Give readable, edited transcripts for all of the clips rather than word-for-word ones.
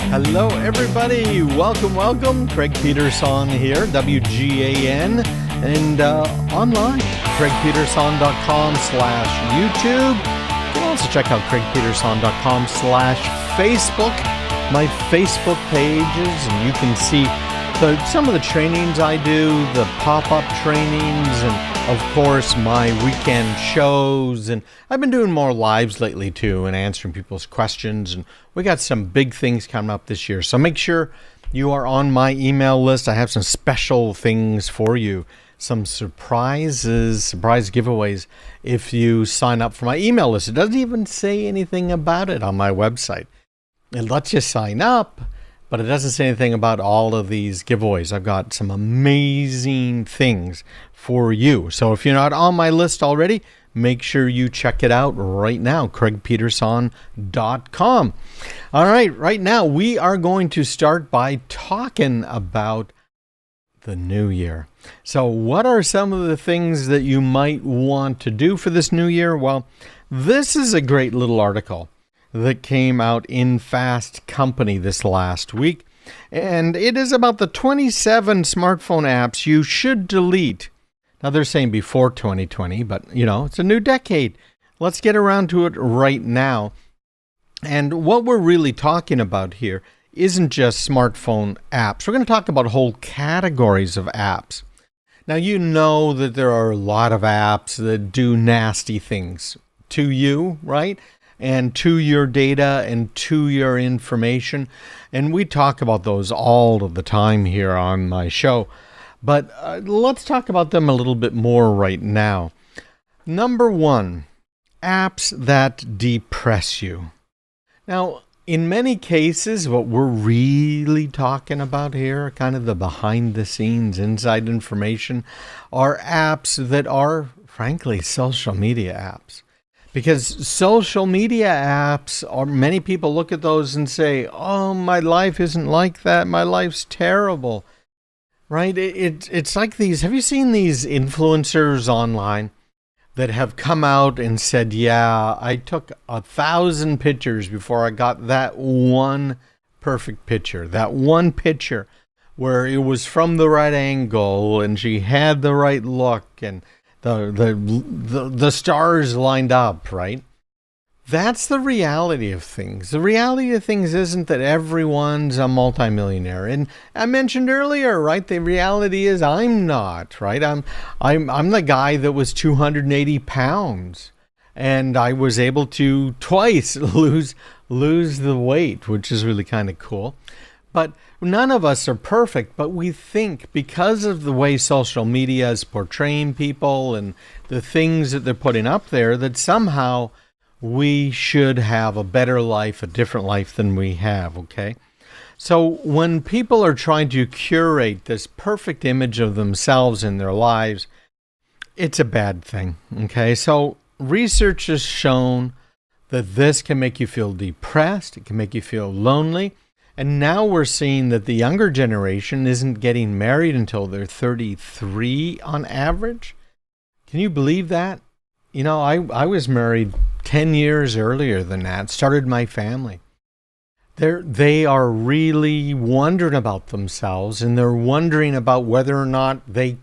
Hello, everybody. Welcome. Craig Peterson here, WGAN, and online, craigpeterson.com/YouTube. You can also check out craigpeterson.com/Facebook, my Facebook pages, and you can see some of the trainings I do, the pop-up trainings, and of course my weekend shows. And I've been doing more lives lately too and answering people's questions, and we got some big things coming up this year, so make sure you are on my email list. I have some special things for you, some surprise giveaways if you sign up for my email list. It doesn't even say anything about it on my website. It lets you sign up, but it doesn't say anything about all of these giveaways. I've got some amazing things for you. So if you're not on my list already, make sure you check it out right now, craigpeterson.com. All right now we are going to start by talking about the new year. So what are some of the things that you might want to do for this new year? Well, this is a great little article that came out in Fast Company this last week, and it is about the 27 smartphone apps you should delete. Now, they're saying before 2020, but, it's a new decade. Let's get around to it right now. And what we're really talking about here isn't just smartphone apps. We're going to talk about whole categories of apps. Now, you know that there are a lot of apps that do nasty things to you, right? And to your data and to your information. And we talk about those all of the time here on my show. But let's talk about them a little bit more right now. Number one, apps that depress you. Now, in many cases, what we're really talking about here, kind of the behind the scenes, inside information, are apps that are, frankly, social media apps. Because social media apps, many people look at those and say, oh, my life isn't like that. My life's terrible. Right? It's like these, have you seen these influencers online that have come out and said, yeah, I took 1,000 pictures before I got that one perfect picture, that one picture where it was from the right angle and she had the right look and the stars lined up, right? That's the reality of things. The reality of things isn't that everyone's a multimillionaire. And I mentioned earlier, right? The reality is I'm not, right? I'm the guy that was 280 pounds, and I was able to twice lose the weight, which is really kind of cool. But none of us are perfect, but we think because of the way social media is portraying people and the things that they're putting up there, that somehow we should have a better life, a different life than we have, okay? So when people are trying to curate this perfect image of themselves in their lives, it's a bad thing, okay? So research has shown that this can make you feel depressed, it can make you feel lonely, and now we're seeing that the younger generation isn't getting married until they're 33 on average. Can you believe that? I was married 10 years earlier than that, started my family. They are really wondering about themselves, and they're wondering about whether or not they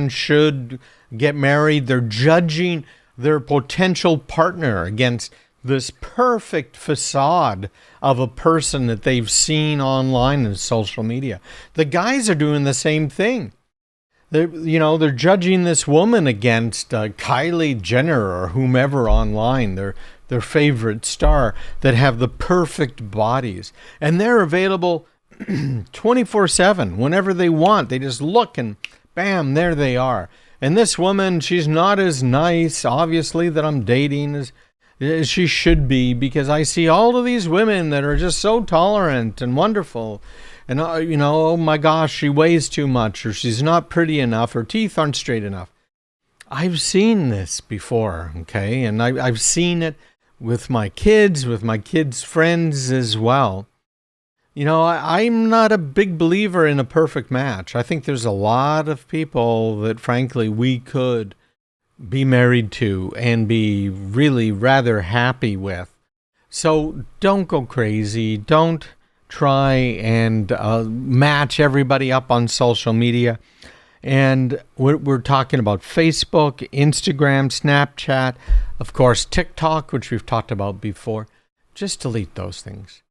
should get married. They're judging their potential partner against this perfect facade of a person that they've seen online and social media. The guys are doing the same thing. They're judging this woman against Kylie Jenner or whomever online, their favorite star, that have the perfect bodies. And they're available 24/7 whenever they want. They just look and bam, there they are. And this woman, she's not as nice, obviously, that I'm dating as she should be, because I see all of these women that are just so tolerant and wonderful. And, oh my gosh, she weighs too much, or she's not pretty enough, her teeth aren't straight enough. I've seen this before, okay? And I've seen it with my kids' friends as well. I'm not a big believer in a perfect match. I think there's a lot of people that, frankly, we could be married to and be really rather happy with. So don't go crazy. Don't try and match everybody up on social media. And we're talking about Facebook, Instagram, Snapchat, of course, TikTok, which we've talked about before. Just delete those things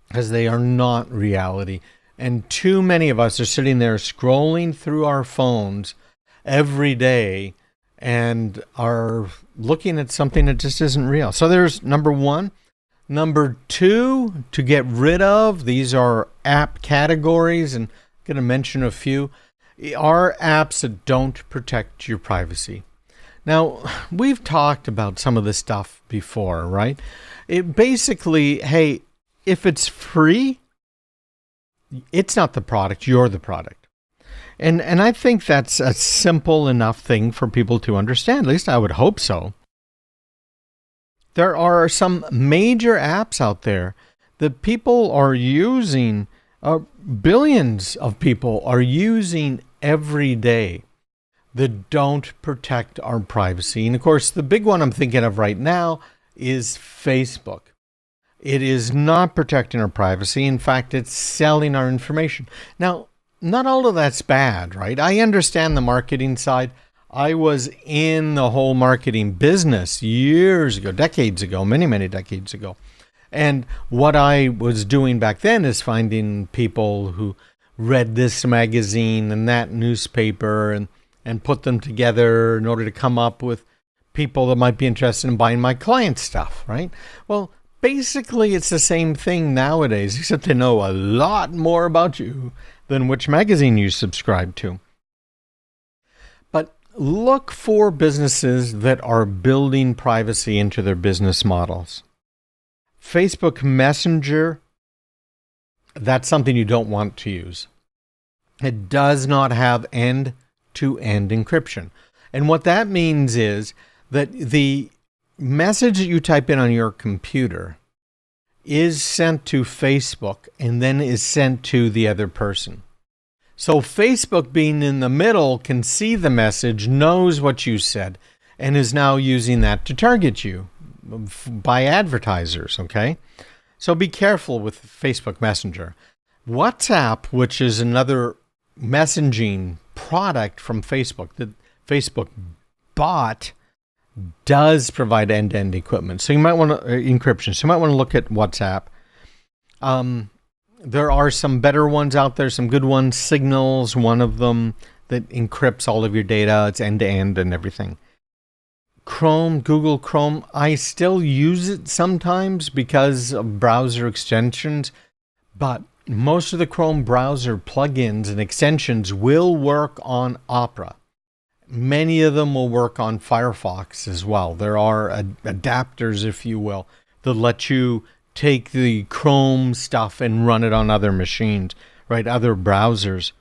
because they are not reality. And too many of us are sitting there scrolling through our phones every day and are looking at something that just isn't real. So there's number one. Number two, to get rid of, these are app categories, and I'm going to mention a few, are apps that don't protect your privacy. Now, we've talked about some of this stuff before, right? It basically, hey, if it's free, it's not the product, you're the product. And I think that's a simple enough thing for people to understand. At least I would hope so. There are some major apps out there that people are using, billions of people are using every day that don't protect our privacy. And of course, the big one I'm thinking of right now is Facebook. It is not protecting our privacy. In fact, it's selling our information. Now, not all of that's bad, right? I understand the marketing side. I was in the whole marketing business years ago, decades ago, many, many decades ago. And what I was doing back then is finding people who read this magazine and that newspaper and put them together in order to come up with people that might be interested in buying my client stuff, right? Well, basically, it's the same thing nowadays, except they know a lot more about you than which magazine you subscribe to. But look for businesses that are building privacy into their business models. Facebook Messenger, that's something you don't want to use. It does not have end-to-end encryption. And what that means is that the message that you type in on your computer is sent to Facebook and then is sent to the other person. So Facebook, being in the middle, can see the message, knows what you said, and is now using that to target you by advertisers, okay? So be careful with Facebook Messenger. WhatsApp, which is another messaging product from Facebook that Facebook bought, does provide end-to-end equipment. So you might want to encryption. So you might want to look at WhatsApp. There are some better ones out there, some good ones. Signal's one of them that encrypts all of your data. It's end-to-end and everything. Chrome, Google Chrome, I still use it sometimes because of browser extensions, but most of the Chrome browser plugins and extensions will work on Opera. Many of them will work on Firefox as well. There are adapters, if you will, that let you take the Chrome stuff and run it on other machines, right? Other browsers.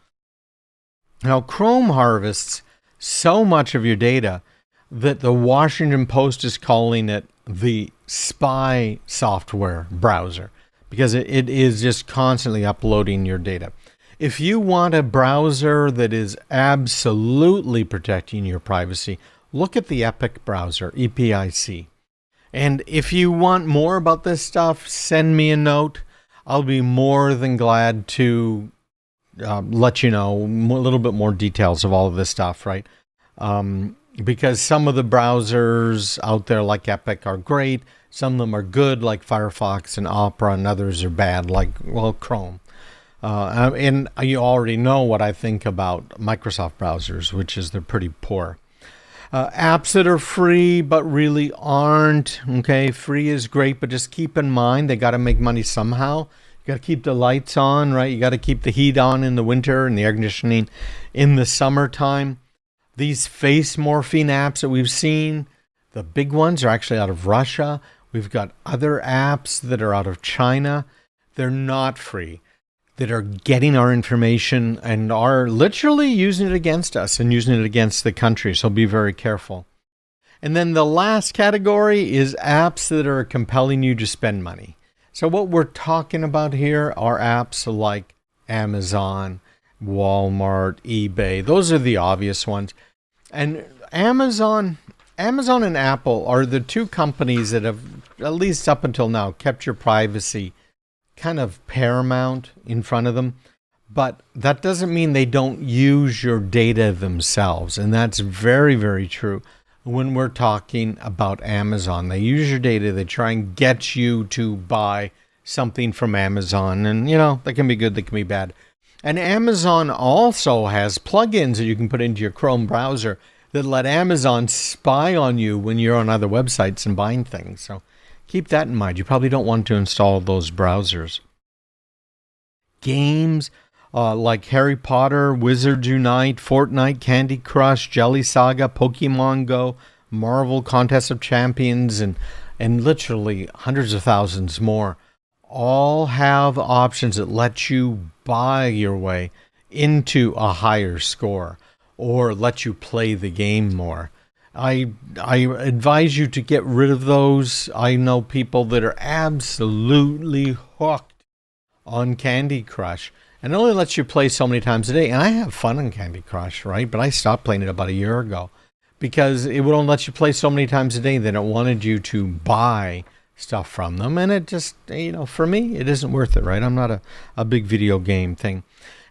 Now, Chrome harvests so much of your data that the Washington Post is calling it the spy software browser because it is just constantly uploading your data. If you want a browser that is absolutely protecting your privacy, look at the Epic browser, EPIC. And if you want more about this stuff, send me a note. I'll be more than glad to let you know a little bit more details of all of this stuff, right? Because some of the browsers out there like Epic are great. Some of them are good like Firefox and Opera, and others are bad like, well, Chrome. And you already know what I think about Microsoft browsers, which is they're pretty poor. Apps that are free but really aren't. Okay, free is great, but just keep in mind they got to make money somehow. You got to keep the lights on, right? You got to keep the heat on in the winter and the air conditioning in the summertime. These face-morphing apps that we've seen, the big ones are actually out of Russia. We've got other apps that are out of China. They're not free, that are getting our information and are literally using it against us and using it against the country. So be very careful. And then the last category is apps that are compelling you to spend money. So what we're talking about here are apps like Amazon, Walmart, eBay. Those are the obvious ones. And Amazon and Apple are the two companies that have, at least up until now, kept your privacy kind of paramount in front of them. But that doesn't mean they don't use your data themselves. And that's very, very true. When we're talking about Amazon, they use your data. They try and get you to buy something from Amazon. And, that can be good, that can be bad. And Amazon also has plugins that you can put into your Chrome browser that let Amazon spy on you when you're on other websites and buying things. So keep that in mind. You probably don't want to install those browsers. Games like Harry Potter, Wizards Unite, Fortnite, Candy Crush, Jelly Saga, Pokemon Go, Marvel Contest of Champions, and literally hundreds of thousands more all have options that let you buy your way into a higher score or let you play the game more. I advise you to get rid of those. I know people that are absolutely hooked on Candy Crush. And it only lets you play so many times a day. And I have fun in Candy Crush, right? But I stopped playing it about a year ago because it would only let you play so many times a day that it wanted you to buy stuff from them. And it just, for me, it isn't worth it, right? I'm not a big video game thing.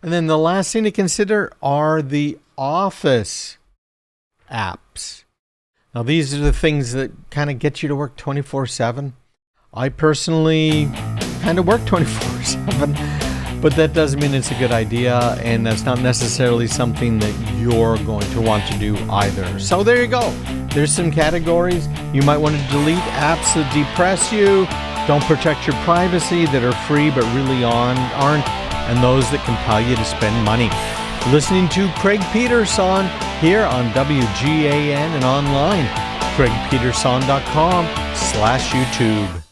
And then the last thing to consider are the Office apps. Now, these are the things that kind of get you to work 24/7. I personally kind of work 24/7. But that doesn't mean it's a good idea, and that's not necessarily something that you're going to want to do either. So there you go. There's some categories. You might want to delete apps that depress you, don't protect your privacy, that are free but really aren't, and those that compel you to spend money. Listening to Craig Peterson here on WGAN and online, craigpeterson.com/YouTube.